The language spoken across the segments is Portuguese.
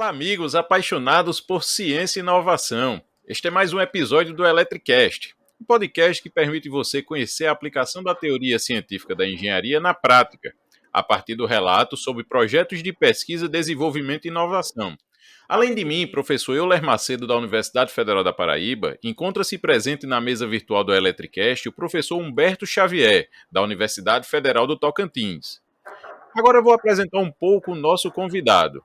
Olá, amigos apaixonados por ciência e inovação. Este é mais um episódio do Eletricast, um podcast que permite você conhecer a aplicação da teoria científica da engenharia na prática, a partir do relato sobre projetos de pesquisa, desenvolvimento e inovação. Além de mim, professor Euler Macedo, da Universidade Federal da Paraíba, encontra-se presente na mesa virtual do Eletricast o professor Humberto Xavier, da Universidade Federal do Tocantins. Agora eu vou apresentar um pouco o nosso convidado.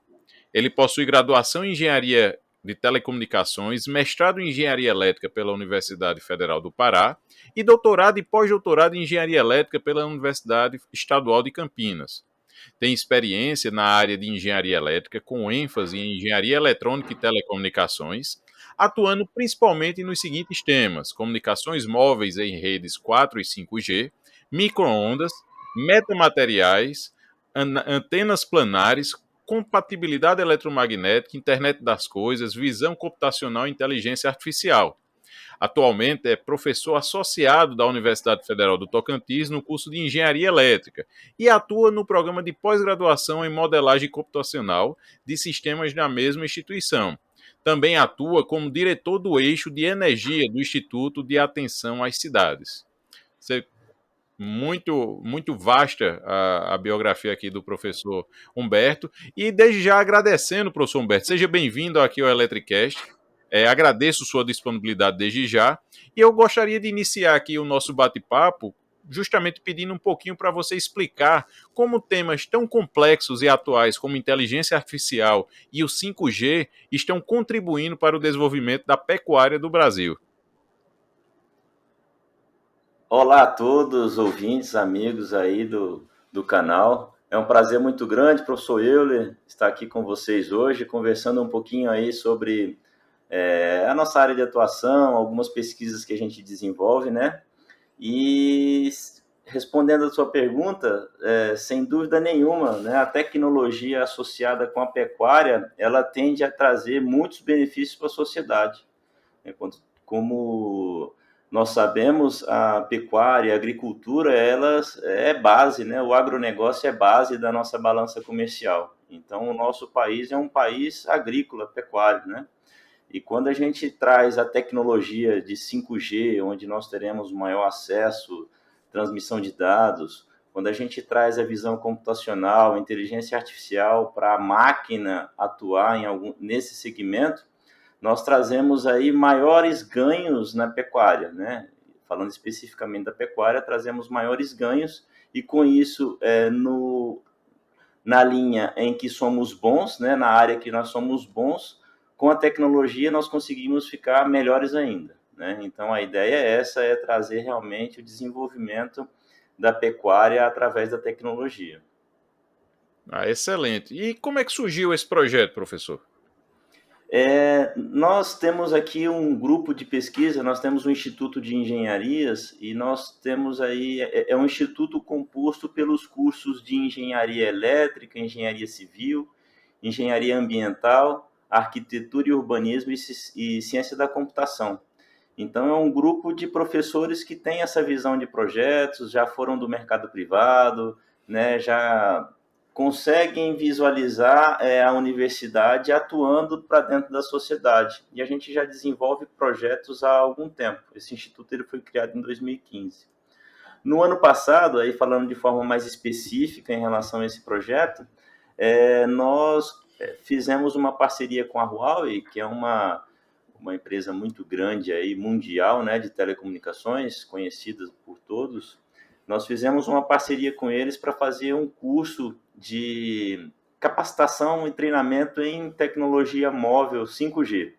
Ele possui graduação em Engenharia de Telecomunicações, mestrado em Engenharia Elétrica pela Universidade Federal do Pará e doutorado e pós-doutorado em Engenharia Elétrica pela Universidade Estadual de Campinas. Tem experiência na área de engenharia elétrica, com ênfase em engenharia eletrônica e telecomunicações, atuando principalmente nos seguintes temas: comunicações móveis em redes 4 e 5G, microondas, metamateriais, antenas planares, compatibilidade eletromagnética, internet das coisas, visão computacional e inteligência artificial. Atualmente é professor associado da Universidade Federal do Tocantins no curso de Engenharia Elétrica e atua no programa de pós-graduação em modelagem computacional de sistemas na mesma instituição. Também atua como diretor do eixo de energia do Instituto de Atenção às Cidades. Você muito vasta a biografia aqui do professor Humberto. E desde já agradecendo, professor Humberto, seja bem-vindo aqui ao Eletricast. Agradeço sua disponibilidade desde já. E eu gostaria de iniciar aqui o nosso bate-papo justamente pedindo um pouquinho para você explicar como temas tão complexos e atuais como inteligência artificial e o 5G estão contribuindo para o desenvolvimento da pecuária do Brasil. Olá a todos, ouvintes, amigos aí do canal. É um prazer muito grande, professor Euler, estar aqui com vocês hoje, conversando um pouquinho aí sobre a nossa área de atuação, algumas pesquisas que a gente desenvolve, né? E respondendo a sua pergunta, sem dúvida nenhuma, né, a tecnologia associada com a pecuária, ela tende a trazer muitos benefícios para a sociedade. Como nós sabemos, a pecuária, a agricultura, elas é base, né? O agronegócio é base da nossa balança comercial. Então, o nosso país é um país agrícola, pecuário, né? E quando a gente traz a tecnologia de 5G, onde nós teremos maior acesso, transmissão de dados, quando a gente traz a visão computacional, a inteligência artificial para a máquina atuar nesse segmento, nós trazemos aí maiores ganhos na pecuária, né? Falando especificamente da pecuária, trazemos maiores ganhos e com isso, na linha em que somos bons, né? Na área que nós somos bons, com a tecnologia nós conseguimos ficar melhores ainda, né? Então a ideia é essa, é trazer realmente o desenvolvimento da pecuária através da tecnologia. Excelente. E como é que surgiu esse projeto, professor? Nós temos aqui um grupo de pesquisa, nós temos um Instituto de Engenharias e nós temos aí, é um instituto composto pelos cursos de Engenharia Elétrica, Engenharia Civil, Engenharia Ambiental, Arquitetura e Urbanismo e Ciência da Computação. Então é um grupo de professores que tem essa visão de projetos, já foram do mercado privado, né, já conseguem visualizar a universidade atuando para dentro da sociedade. E a gente já desenvolve projetos há algum tempo. Esse instituto ele foi criado em 2015. No ano passado, aí falando de forma mais específica em relação a esse projeto, nós fizemos uma parceria com a Huawei, que é uma empresa muito grande aí, mundial, né, de telecomunicações, conhecida por todos. Nós fizemos uma parceria com eles para fazer um curso de capacitação e treinamento em tecnologia móvel 5G,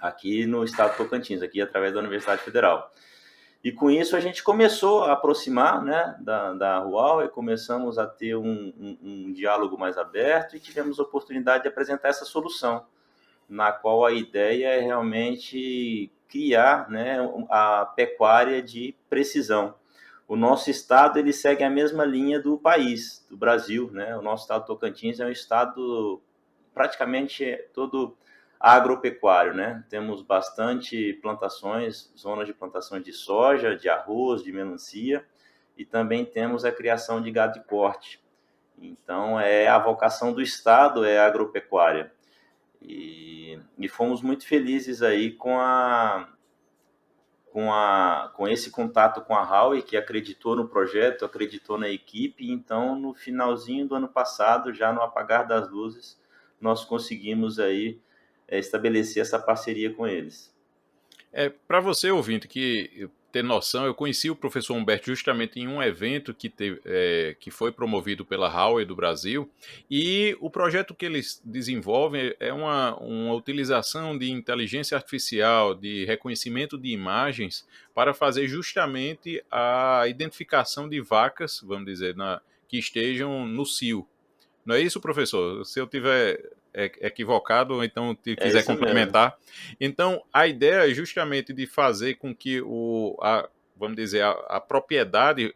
aqui no estado de Tocantins, aqui através da Universidade Federal. E com isso a gente começou a aproximar, né, da Huawei, começamos a ter um diálogo mais aberto e tivemos a oportunidade de apresentar essa solução, na qual a ideia é realmente criar, né, a pecuária de precisão. O nosso estado ele segue a mesma linha do país, do Brasil, né? O nosso estado Tocantins é um estado praticamente todo agropecuário, né? Temos bastante plantações, zonas de plantações de soja, de arroz, de melancia, e também temos a criação de gado de corte. Então, a vocação do estado é a agropecuária. E fomos muito felizes aí com esse contato com a Huawei, que acreditou no projeto, acreditou na equipe. Então, no finalzinho do ano passado, já no apagar das luzes, nós conseguimos aí estabelecer essa parceria com eles. Para você, ouvinte, que ter noção, eu conheci o professor Humberto justamente em um evento que foi promovido pela Huawei do Brasil, e o projeto que eles desenvolvem é uma utilização de inteligência artificial, de reconhecimento de imagens, para fazer justamente a identificação de vacas, vamos dizer, que estejam no cio. Não é isso, professor? Se eu tiver equivocado, ou então É quiser isso mesmo. complementar. Então, a ideia é justamente de fazer com que vamos dizer, a propriedade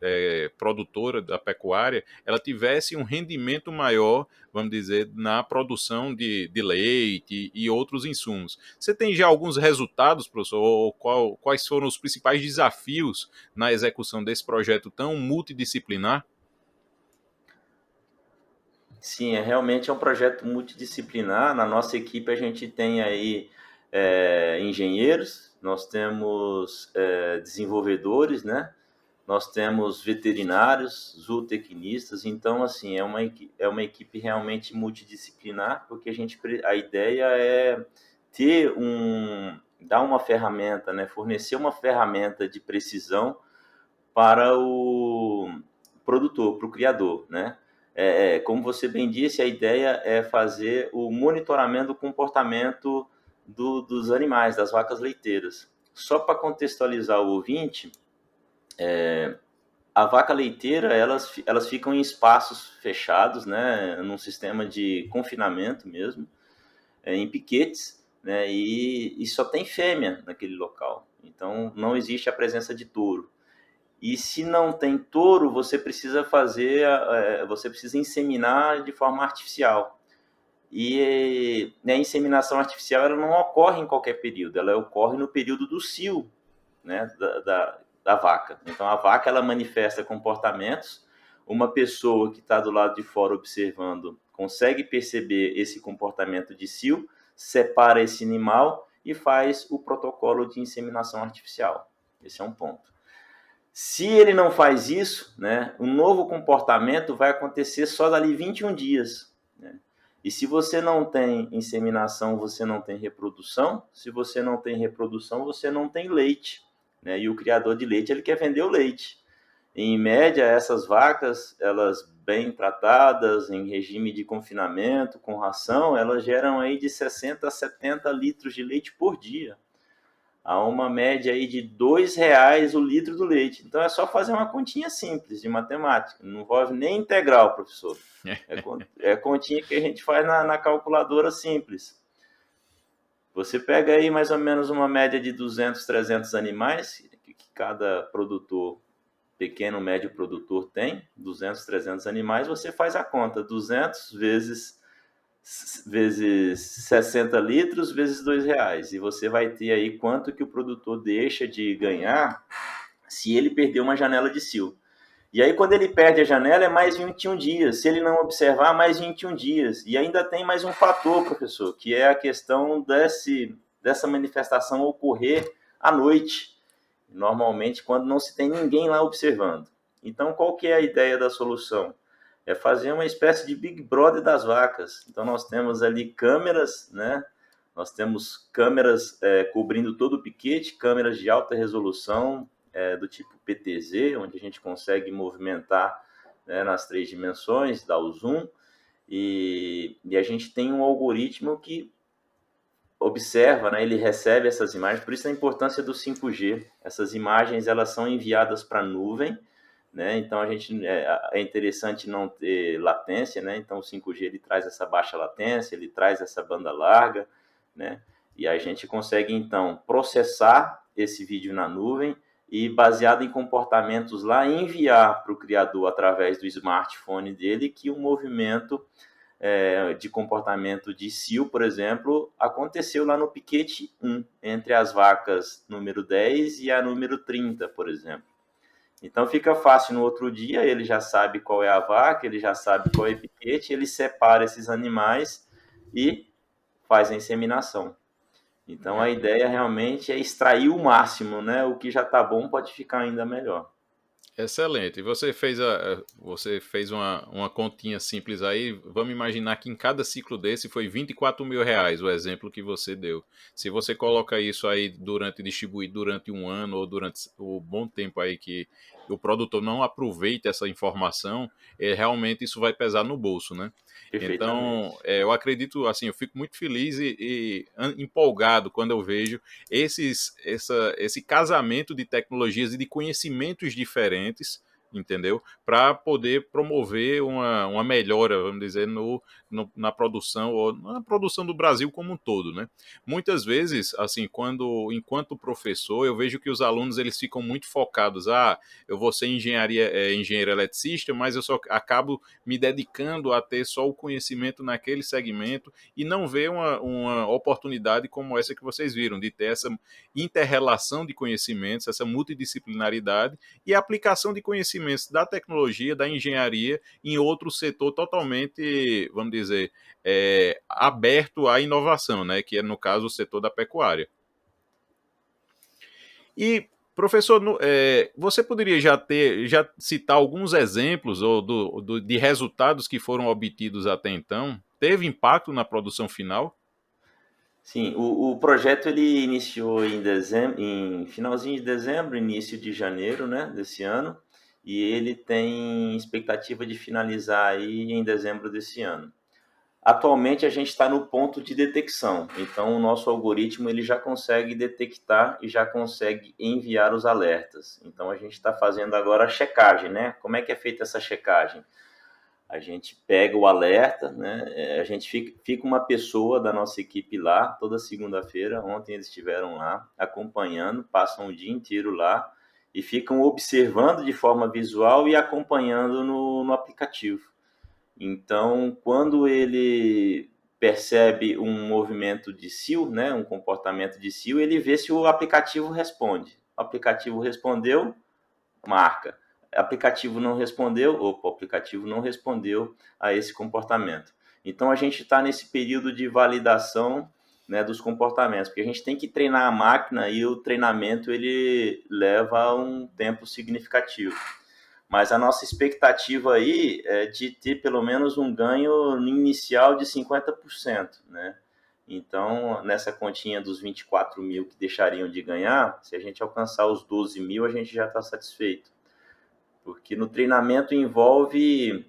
produtora da pecuária, ela tivesse um rendimento maior, vamos dizer, na produção de leite e outros insumos. Você tem já alguns resultados, professor, ou quais foram os principais desafios na execução desse projeto tão multidisciplinar? Sim, realmente é um projeto multidisciplinar. Na nossa equipe a gente tem aí engenheiros, nós temos desenvolvedores, né? Nós temos veterinários, zootecnistas. Então, assim, é uma equipe realmente multidisciplinar, porque a ideia é dar uma ferramenta, né? Fornecer uma ferramenta de precisão para o produtor, para o criador, né? Como você bem disse, a ideia é fazer o monitoramento do comportamento dos animais, das vacas leiteiras. Só para contextualizar o ouvinte, a vaca leiteira, elas ficam em espaços fechados, né, num sistema de confinamento mesmo, em piquetes, né, e só tem fêmea naquele local. Então, não existe a presença de touro. E se não tem touro, você precisa inseminar de forma artificial. E a inseminação artificial ela não ocorre em qualquer período, ela ocorre no período do cio, né, da vaca. Então a vaca ela manifesta comportamentos. Uma pessoa que está do lado de fora observando consegue perceber esse comportamento de cio, separa esse animal e faz o protocolo de inseminação artificial. Esse é um ponto. Se ele não faz isso, né, o novo comportamento vai acontecer só dali 21 dias. Né? E se você não tem inseminação, você não tem reprodução. Se você não tem reprodução, você não tem leite. Né? E o criador de leite, ele quer vender o leite. Em média, essas vacas, elas bem tratadas, em regime de confinamento, com ração, elas geram aí de 60 a 70 litros de leite por dia. Há uma média aí de R$ 2 o litro do leite. Então é só fazer uma continha simples de matemática. Não envolve nem integral, professor. É continha que a gente faz na calculadora simples. Você pega aí mais ou menos uma média de 200, 300 animais que cada produtor, pequeno, médio produtor tem, 200, 300 animais, você faz a conta, 200 vezes 60 litros vezes R$ 2. E você vai ter aí quanto que o produtor deixa de ganhar se ele perder uma janela de cio. E aí, quando ele perde a janela, é mais 21 dias. Se ele não observar, mais 21 dias. E ainda tem mais um fator, professor, que é a questão dessa manifestação ocorrer à noite. Normalmente, quando não se tem ninguém lá observando. Então, qual que é a ideia da solução? É fazer uma espécie de Big Brother das vacas. Então, nós temos ali câmeras, né? Nós temos câmeras cobrindo todo o piquete, câmeras de alta resolução, do tipo PTZ, onde a gente consegue movimentar, né, nas 3 dimensões, dar o zoom, e a gente tem um algoritmo que observa, né, ele recebe essas imagens, por isso a importância do 5G. Essas imagens elas são enviadas para a nuvem, né, então é interessante não ter latência, né, então o 5G ele traz essa baixa latência, ele traz essa banda larga, né, e a gente consegue então processar esse vídeo na nuvem e, baseado em comportamentos lá, enviar para o criador através do smartphone dele que um movimento de comportamento de cio, por exemplo, aconteceu lá no piquete 1, entre as vacas número 10 e a número 30, por exemplo. Então fica fácil, no outro dia ele já sabe qual é a vaca, ele já sabe qual é o piquete, ele separa esses animais e faz a inseminação. Então a ideia realmente é extrair o máximo, né? O que já está bom pode ficar ainda melhor. Excelente. E você fez uma continha simples aí. Vamos imaginar que em cada ciclo desse foi R$ 24.000, o exemplo que você deu. Se você coloca isso aí distribuir durante um ano ou durante o bom tempo aí que o produtor não aproveita essa informação, realmente isso vai pesar no bolso, né? Então, Perfeitamente. eu acredito, assim, eu fico muito feliz empolgado quando eu vejo esse casamento de tecnologias e de conhecimentos diferentes, entendeu? Para poder promover uma melhora, vamos dizer, na produção, ou na produção do Brasil como um todo, né? Muitas vezes, assim, enquanto professor, eu vejo que os alunos eles ficam muito focados, eu vou ser engenheiro eletricista, mas eu só acabo me dedicando a ter só o conhecimento naquele segmento e não ver uma oportunidade como essa que vocês viram, de ter essa interrelação de conhecimentos, essa multidisciplinaridade e a aplicação de conhecimentos da tecnologia, da engenharia em outro setor totalmente, vamos dizer, aberto à inovação, né? Que é, no caso, o setor da pecuária. E, professor, você poderia já citar alguns exemplos de resultados que foram obtidos até então? Teve impacto na produção final? Sim, o projeto ele iniciou em dezembro, em finalzinho de dezembro, início de janeiro, né, desse ano, e ele tem expectativa de finalizar aí em dezembro desse ano. Atualmente a gente está no ponto de detecção, então o nosso algoritmo ele já consegue detectar e já consegue enviar os alertas. Então a gente está fazendo agora a checagem, né? Como é que é feita essa checagem? A gente pega o alerta, né? A gente fica uma pessoa da nossa equipe lá toda segunda-feira. Ontem eles estiveram lá acompanhando, passam o dia inteiro lá e ficam observando de forma visual e acompanhando no aplicativo. Então, quando ele percebe um movimento de cio, né, um comportamento de cio, ele vê se o aplicativo responde. O aplicativo respondeu, marca. O aplicativo não respondeu, opa, o aplicativo não respondeu a esse comportamento. Então, a gente está nesse período de validação, né, dos comportamentos, porque a gente tem que treinar a máquina e o treinamento ele leva um tempo significativo. Mas a nossa expectativa aí é de ter pelo menos um ganho inicial de 50%, né? Então, nessa continha dos 24 mil que deixariam de ganhar, se a gente alcançar os 12 mil, a gente já está satisfeito. Porque no treinamento envolve,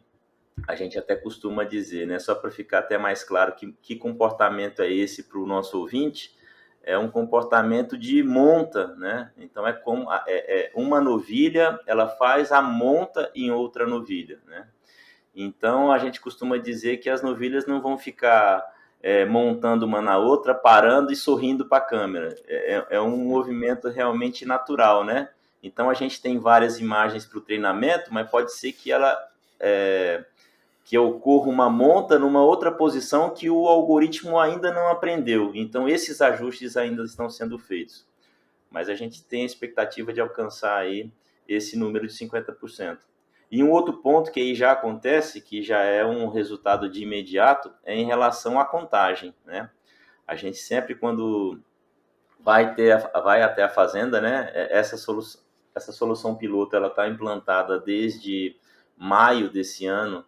a gente até costuma dizer, né? Só para ficar até mais claro que comportamento é esse para o nosso ouvinte, é um comportamento de monta, né? Então é como uma novilha, ela faz a monta em outra novilha, né? Então a gente costuma dizer que as novilhas não vão ficar montando uma na outra, parando e sorrindo para a câmera. É um movimento realmente natural, né? Então a gente tem várias imagens para o treinamento, mas pode ser que ela que ocorra uma monta numa outra posição que o algoritmo ainda não aprendeu. Então, esses ajustes ainda estão sendo feitos. Mas a gente tem a expectativa de alcançar aí esse número de 50%. E um outro ponto que aí já acontece, que já é um resultado de imediato, é em relação à contagem, né? A gente sempre, quando vai até a fazenda, né? Essa solução piloto, ela está implantada desde maio desse ano,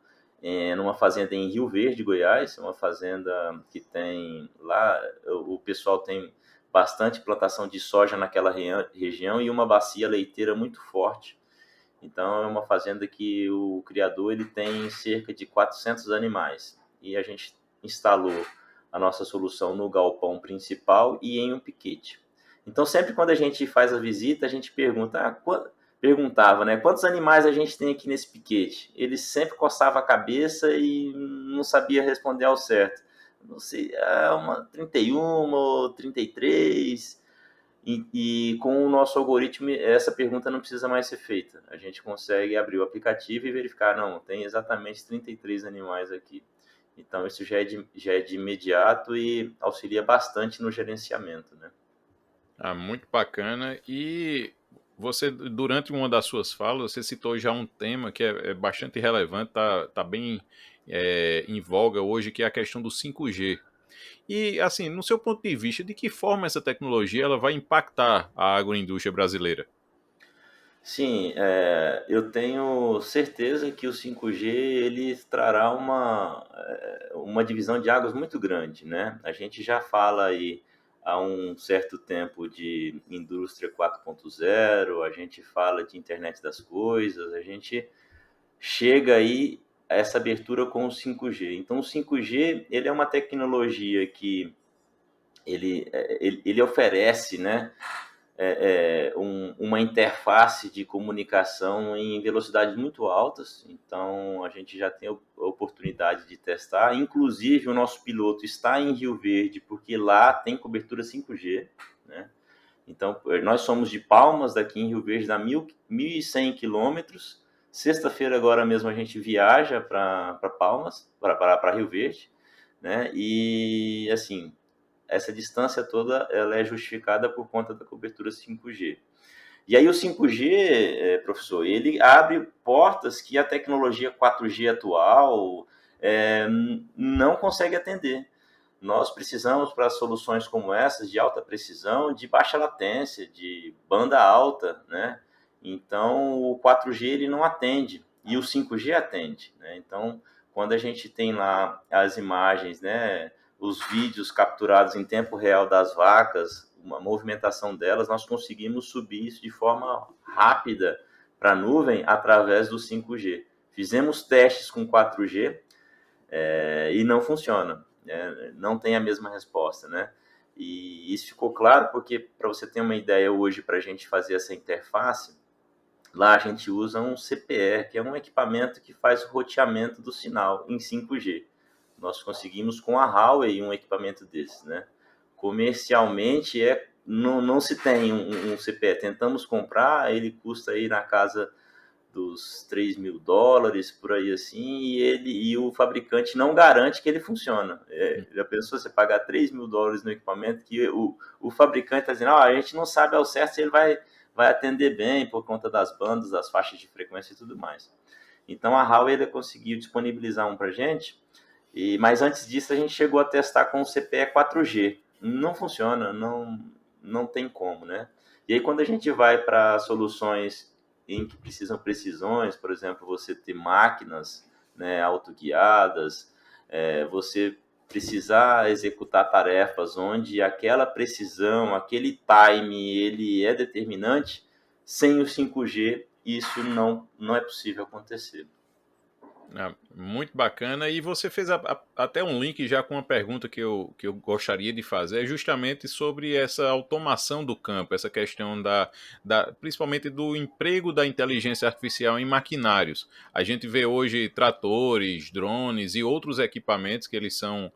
numa fazenda em Rio Verde, Goiás, uma fazenda que tem lá, o pessoal tem bastante plantação de soja naquela região e uma bacia leiteira muito forte. Então é uma fazenda que o criador ele tem cerca de 400 animais e a gente instalou a nossa solução no galpão principal e em um piquete. Então sempre quando a gente faz a visita a gente perguntava, né, quantos animais a gente tem aqui nesse piquete? Ele sempre coçava a cabeça e não sabia responder ao certo. Não sei, uma 31 ou 33. E com o nosso algoritmo, essa pergunta não precisa mais ser feita. A gente consegue abrir o aplicativo e verificar, não, tem exatamente 33 animais aqui. Então, isso já é de imediato e auxilia bastante no gerenciamento, né? Muito bacana. E você, durante uma das suas falas, você citou já um tema que é bastante relevante, tá bem em voga hoje, que é a questão do 5G. E, assim, no seu ponto de vista, de que forma essa tecnologia ela vai impactar a agroindústria brasileira? Sim, eu tenho certeza que o 5G ele trará uma divisão de águas muito grande, né? A gente já fala aí há um certo tempo de indústria 4.0, a gente fala de internet das coisas, a gente chega aí a essa abertura com o 5G. Então, o 5G ele é uma tecnologia que ele oferece, né? Uma interface de comunicação em velocidades muito altas, então a gente já tem a oportunidade de testar. Inclusive, o nosso piloto está em Rio Verde, porque lá tem cobertura 5G, né? Então, nós somos de Palmas, daqui em Rio Verde, dá 1.100 quilômetros. Sexta-feira, agora mesmo, a gente viaja para Palmas, para Rio Verde, né? E, assim, essa distância toda ela é justificada por conta da cobertura 5G. E aí o 5G, professor, ele abre portas que a tecnologia 4G atual não consegue atender. Nós precisamos, para soluções como essas, de alta precisão, de baixa latência, de banda alta, né? Então, o 4G ele não atende, e o 5G atende, né? Então, quando a gente tem lá as imagens, né, os vídeos capturados em tempo real das vacas, uma movimentação delas, nós conseguimos subir isso de forma rápida para a nuvem através do 5G. Fizemos testes com 4G, e não funciona, né? Não tem a mesma resposta, né? E isso ficou claro porque, para você ter uma ideia hoje, para a gente fazer essa interface, lá a gente usa um CPE, que é um equipamento que faz o roteamento do sinal em 5G. Nós conseguimos com a Huawei um equipamento desse, né? Comercialmente não se tem um CPE. Tentamos comprar, ele custa aí na casa dos $3.000, por aí assim, e o fabricante não garante que ele funciona. Já pensou você pagar $3.000 no equipamento que o fabricante está dizendo, a gente não sabe ao certo se ele vai atender bem por conta das bandas, das faixas de frequência e tudo mais. Então a Huawei conseguiu disponibilizar um para a gente, mas antes disso a gente chegou a testar com o CPE 4G. Não funciona, não tem como, né? E aí quando a gente vai para soluções em que precisam precisões, por exemplo, você ter máquinas, né, autoguiadas, você precisar executar tarefas onde aquela precisão, aquele time, ele é determinante, sem o 5G isso não é possível acontecer. Ah, muito bacana. E você fez até um link já com uma pergunta que eu gostaria de fazer, justamente sobre essa automação do campo, essa questão principalmente do emprego da inteligência artificial em maquinários. A gente vê hoje tratores, drones e outros equipamentos que eles são,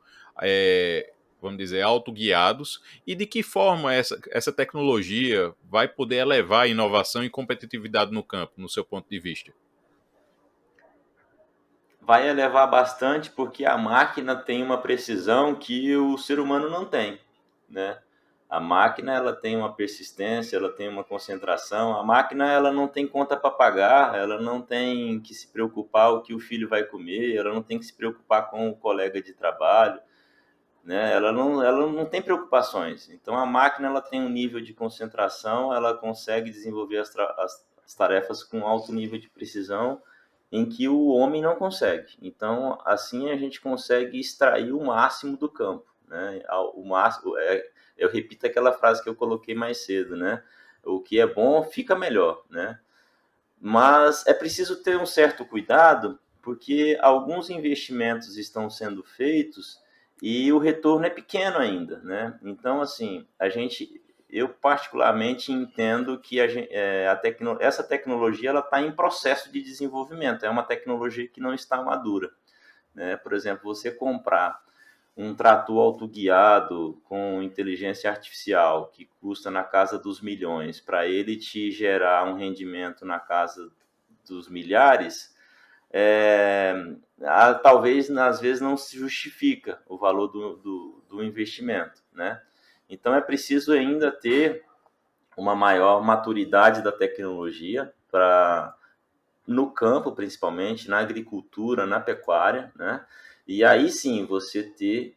vamos dizer, autoguiados. E de que forma essa tecnologia vai poder elevar a inovação e competitividade no campo, no seu ponto de vista? Vai elevar bastante porque a máquina tem uma precisão que o ser humano não tem, né? A máquina ela tem uma persistência, ela tem uma concentração. A máquina ela não tem conta para pagar, ela não tem que se preocupar o que o filho vai comer, ela não tem que se preocupar com o colega de trabalho, né? Ela não tem preocupações. Então a máquina ela tem um nível de concentração, ela consegue desenvolver as tarefas com alto nível de precisão em que o homem não consegue. Então, assim a gente consegue extrair o máximo do campo, né? O máximo, eu repito aquela frase que eu coloquei mais cedo, né? O que é bom fica melhor, né? Mas é preciso ter um certo cuidado, porque alguns investimentos estão sendo feitos e o retorno é pequeno ainda, né? Então, assim, eu particularmente entendo que essa tecnologia ela está em processo de desenvolvimento, é uma tecnologia que não está madura, né? Por exemplo, você comprar um trator autoguiado com inteligência artificial que custa na casa dos milhões, para ele te gerar um rendimento na casa dos milhares, é, talvez às vezes não se justifica o valor do investimento, né? Então é preciso ainda ter uma maior maturidade da tecnologia para no campo, principalmente, na agricultura, na pecuária, né? E aí sim você ter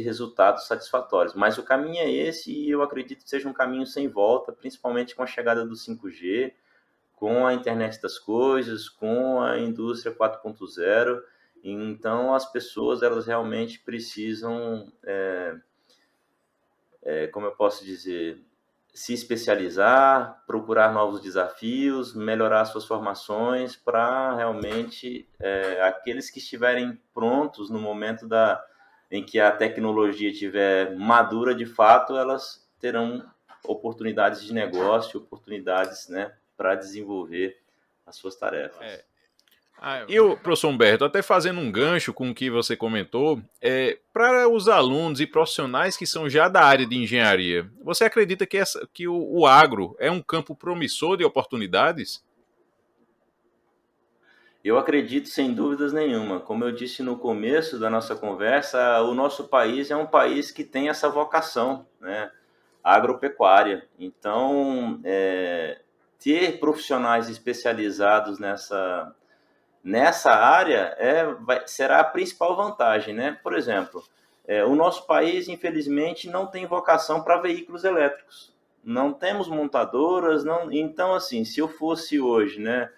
resultados satisfatórios. Mas o caminho é esse e eu acredito que seja um caminho sem volta, principalmente com a chegada do 5G, com a internet das coisas, com a indústria 4.0. Então as pessoas elas realmente precisam, como eu posso dizer, se especializar, procurar novos desafios, melhorar suas formações para realmente aqueles que estiverem prontos no momento em que a tecnologia estiver madura de fato, elas terão oportunidades de negócio, oportunidades, né, para desenvolver as suas É. tarefas. E o professor Humberto, até fazendo um gancho com o que você comentou, para os alunos e profissionais que são já da área de engenharia, você acredita que o agro é um campo promissor de oportunidades? Eu acredito sem dúvidas nenhuma. Como eu disse no começo da nossa conversa, o nosso país é um país que tem essa vocação, né, agropecuária. Então, ter profissionais especializados nessa área será a principal vantagem, né? Por exemplo, o nosso país, infelizmente, não tem vocação para veículos elétricos. Não temos montadoras, não. Então, assim, se eu fosse hoje, né,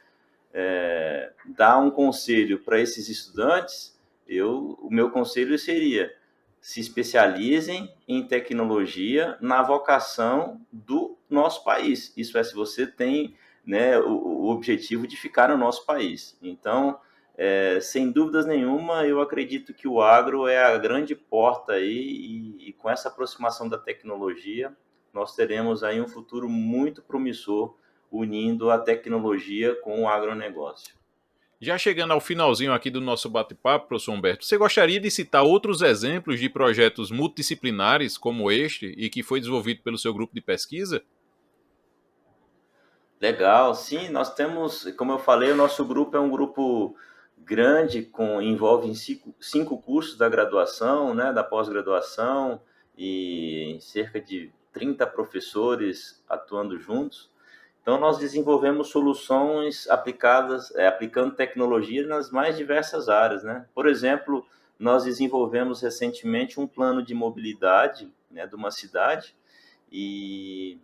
dar um conselho para esses estudantes, o meu conselho seria: se especializem em tecnologia na vocação do nosso país. Isso é, se você tem, né, o objetivo de ficar no nosso país. Então, sem dúvidas nenhuma, eu acredito que o agro é a grande porta aí e com essa aproximação da tecnologia, nós teremos aí um futuro muito promissor unindo a tecnologia com o agronegócio. Já chegando ao finalzinho aqui do nosso bate-papo, professor Humberto, você gostaria de citar outros exemplos de projetos multidisciplinares como este e que foi desenvolvido pelo seu grupo de pesquisa? Legal, sim, nós temos, como eu falei, o nosso grupo é um grupo grande, envolve cinco cursos da graduação, né, da pós-graduação, e cerca de 30 professores atuando juntos. Então, nós desenvolvemos soluções aplicando tecnologia nas mais diversas áreas, né? Por exemplo, nós desenvolvemos recentemente um plano de mobilidade, né, de uma cidade, e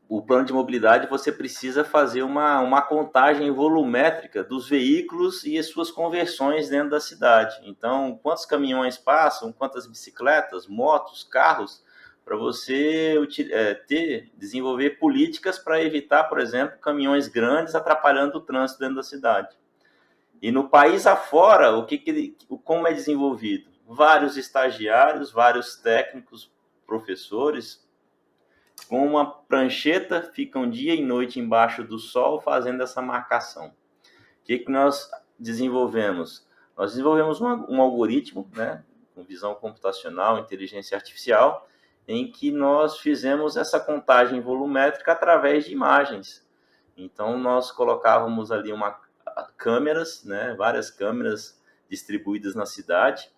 o plano de mobilidade você precisa fazer uma contagem volumétrica dos veículos e as suas conversões dentro da cidade. Então, quantos caminhões passam, quantas bicicletas, motos, carros, para você desenvolver políticas para evitar, por exemplo, caminhões grandes atrapalhando o trânsito dentro da cidade. E no país afora, como é desenvolvido? Vários estagiários, vários técnicos, professores, com uma prancheta, ficam dia e noite embaixo do sol fazendo essa marcação. O que nós desenvolvemos? Nós desenvolvemos um algoritmo, né, com visão computacional, inteligência artificial, em que nós fizemos essa contagem volumétrica através de imagens. Então, nós colocávamos ali câmeras, né, várias câmeras distribuídas na cidade,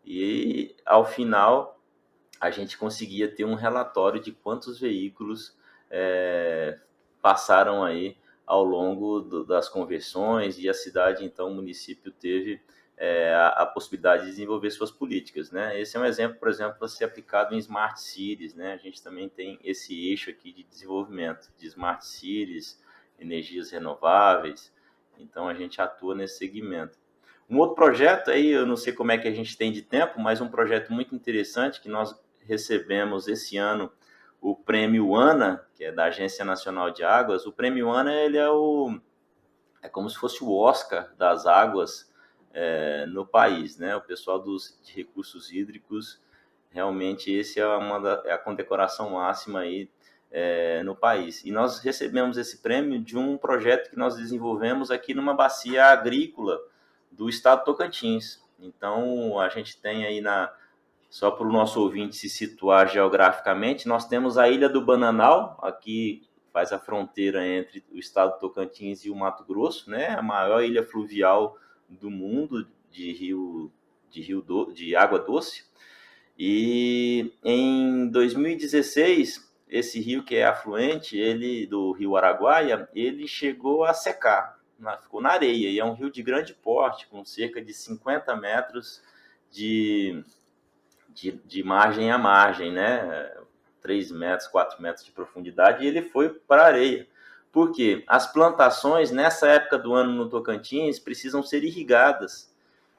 e ao final a gente conseguia ter um relatório de quantos veículos passaram aí ao longo das conversões, e a cidade, então, o município teve a possibilidade de desenvolver suas políticas, né? Esse é um exemplo, por exemplo, a ser aplicado em Smart Cities, né? A gente também tem esse eixo aqui de desenvolvimento de Smart Cities, energias renováveis, então a gente atua nesse segmento. Um outro projeto aí, eu não sei como é que a gente tem de tempo, mas um projeto muito interessante que nós recebemos esse ano o Prêmio ANA, que é da Agência Nacional de Águas. O Prêmio ANA ele é como se fosse o Oscar das águas no país, né? O pessoal de recursos hídricos, realmente esse é a condecoração máxima aí no país. E nós recebemos esse prêmio de um projeto que nós desenvolvemos aqui numa bacia agrícola do estado de Tocantins. Então, a gente tem aí só para o nosso ouvinte se situar geograficamente, nós temos a Ilha do Bananal, aqui faz a fronteira entre o estado de Tocantins e o Mato Grosso, né? A maior ilha fluvial do mundo de água doce. E em 2016, esse rio que é afluente, ele do Rio Araguaia, ele chegou a secar. ficou na areia, e é um rio de grande porte, com cerca de 50 metros de margem a margem, né? 3 metros, 4 metros de profundidade, e ele foi para a areia. Por quê? As plantações, nessa época do ano no Tocantins, precisam ser irrigadas.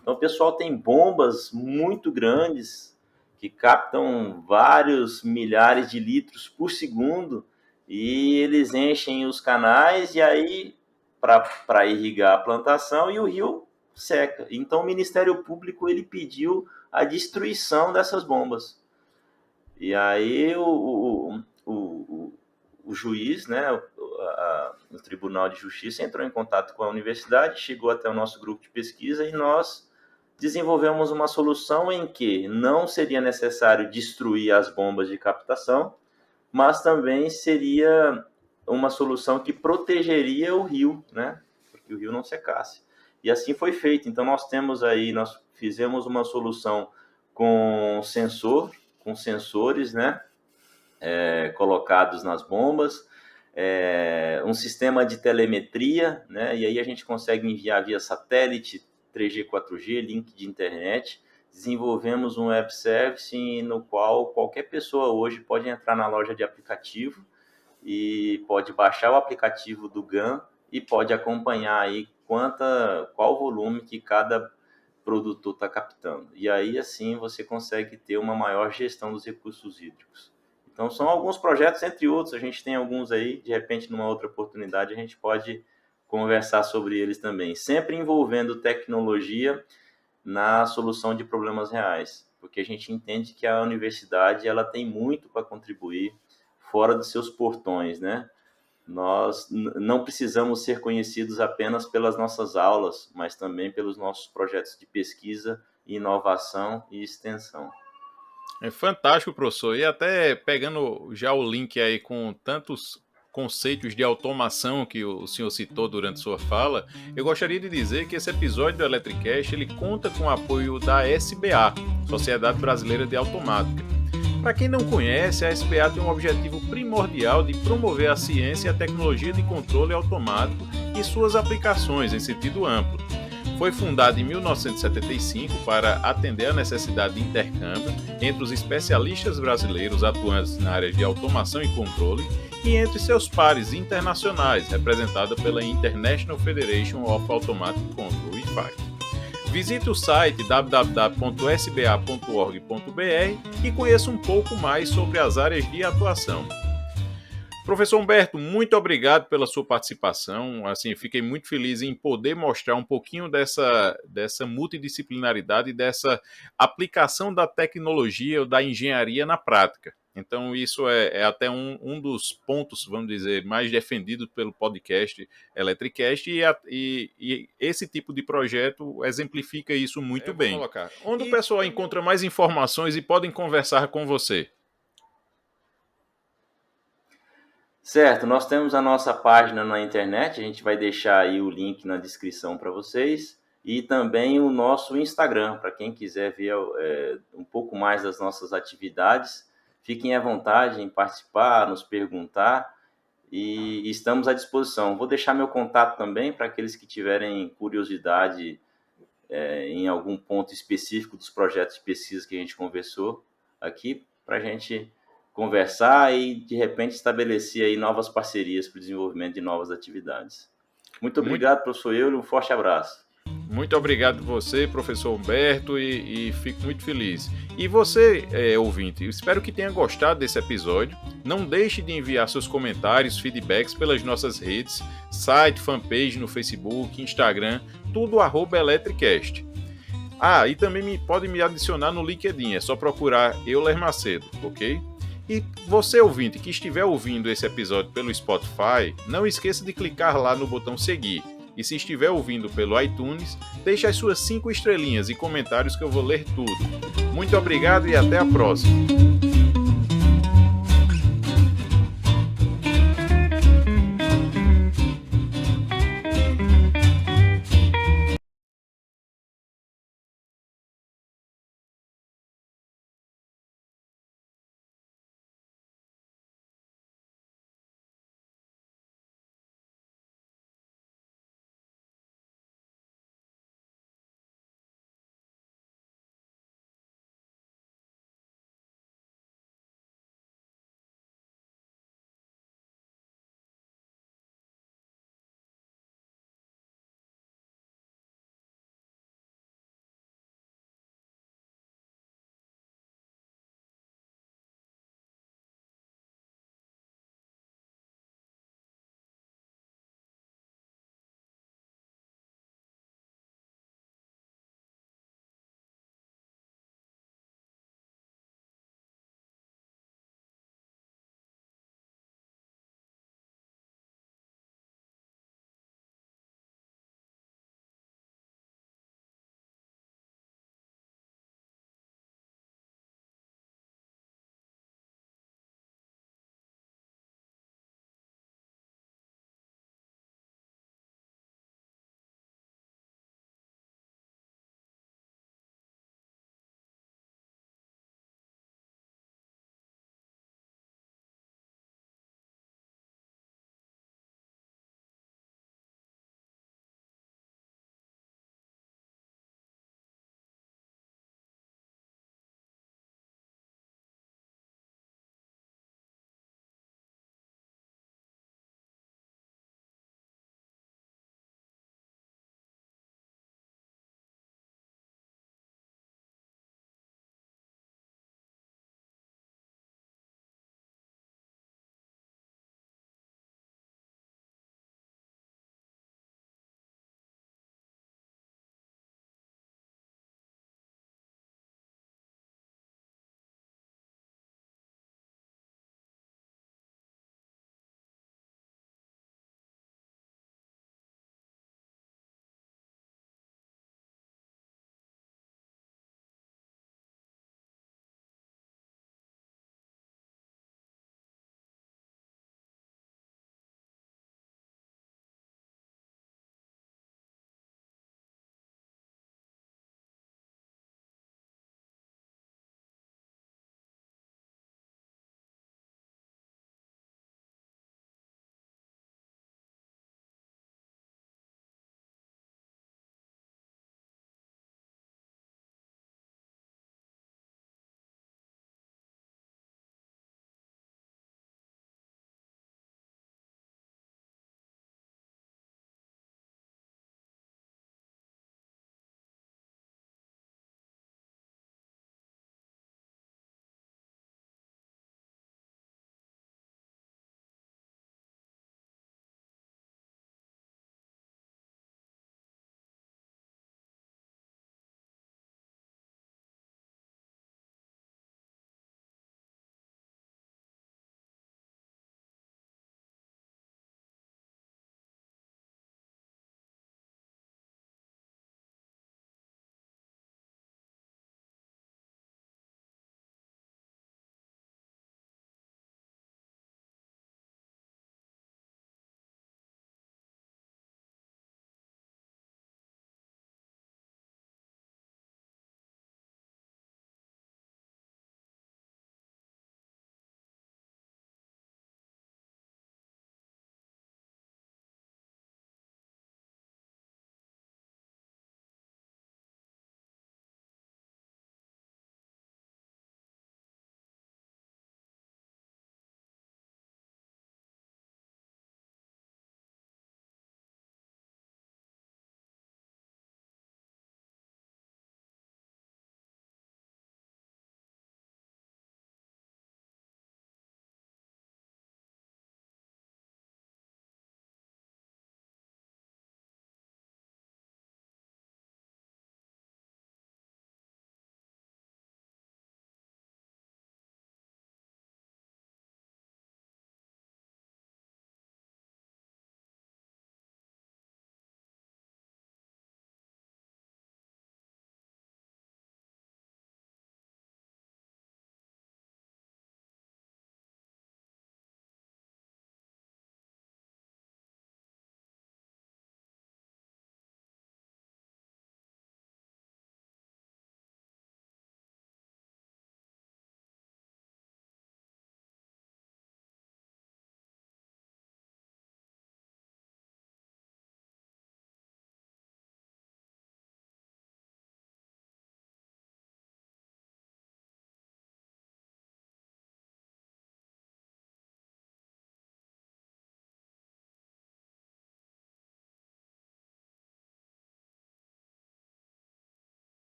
Então, o pessoal tem bombas muito grandes, que captam vários milhares de litros por segundo, e eles enchem os canais, e aí, para irrigar a plantação, e o rio seca. Então, o Ministério Público ele pediu a destruição dessas bombas. E aí o juiz, né, o Tribunal de Justiça entrou em contato com a universidade, chegou até o nosso grupo de pesquisa e nós desenvolvemos uma solução em que não seria necessário destruir as bombas de captação, mas também seria uma solução que protegeria o rio, né, para que o rio não secasse. E assim foi feito. Então nós fizemos uma solução com sensores, né, colocados nas bombas, um sistema de telemetria, né, e aí a gente consegue enviar via satélite, 3G, 4G, link de internet. Desenvolvemos um web service no qual qualquer pessoa hoje pode entrar na loja de aplicativo e pode baixar o aplicativo do GAN e pode acompanhar aí qual volume que cada produtor está captando. E aí, assim, você consegue ter uma maior gestão dos recursos hídricos. Então, são alguns projetos, entre outros. A gente tem alguns aí, de repente, numa outra oportunidade, a gente pode conversar sobre eles também. Sempre envolvendo tecnologia na solução de problemas reais. Porque a gente entende que a universidade ela tem muito para contribuir fora dos seus portões, né? Nós não precisamos ser conhecidos apenas pelas nossas aulas, mas também pelos nossos projetos de pesquisa, inovação e extensão. É fantástico, professor. E até pegando já o link aí com tantos conceitos de automação que o senhor citou durante sua fala, eu gostaria de dizer que esse episódio do Eletricast ele conta com o apoio da SBA, Sociedade Brasileira de Automática. Para quem não conhece, a SBA tem um objetivo primordial de promover a ciência e a tecnologia de controle automático e suas aplicações em sentido amplo. Foi fundada em 1975 para atender a necessidade de intercâmbio entre os especialistas brasileiros atuantes na área de automação e controle e entre seus pares internacionais, representada pela International Federation of Automatic Control, IFAC. Visite o site www.sba.org.br e conheça um pouco mais sobre as áreas de atuação. Professor Humberto, muito obrigado pela sua participação. Assim, fiquei muito feliz em poder mostrar um pouquinho dessa multidisciplinaridade e dessa aplicação da tecnologia ou da engenharia na prática. Então, isso é até um dos pontos, vamos dizer, mais defendidos pelo podcast Eletricast e esse tipo de projeto exemplifica isso muito bem. Onde o pessoal encontra mais informações e podem conversar com você? Certo, nós temos a nossa página na internet, a gente vai deixar aí o link na descrição para vocês e também o nosso Instagram, para quem quiser ver um pouco mais das nossas atividades. Fiquem à vontade em participar, nos perguntar e estamos à disposição. Vou deixar meu contato também para aqueles que tiverem curiosidade em algum ponto específico dos projetos de pesquisa que a gente conversou aqui, para a gente conversar e, de repente, estabelecer aí novas parcerias para o desenvolvimento de novas atividades. Muito obrigado, professor Eulio, um forte abraço. Muito obrigado a você, professor Humberto, e fico muito feliz. E você, ouvinte, espero que tenha gostado desse episódio. Não deixe de enviar seus comentários, feedbacks pelas nossas redes, site, fanpage no Facebook, Instagram, tudo @Eletricast. E também pode me adicionar no LinkedIn, é só procurar Euler Macedo, ok? E você, ouvinte, que estiver ouvindo esse episódio pelo Spotify, não esqueça de clicar lá no botão seguir. E se estiver ouvindo pelo iTunes, deixe as suas 5 estrelinhas e comentários que eu vou ler tudo. Muito obrigado e até a próxima!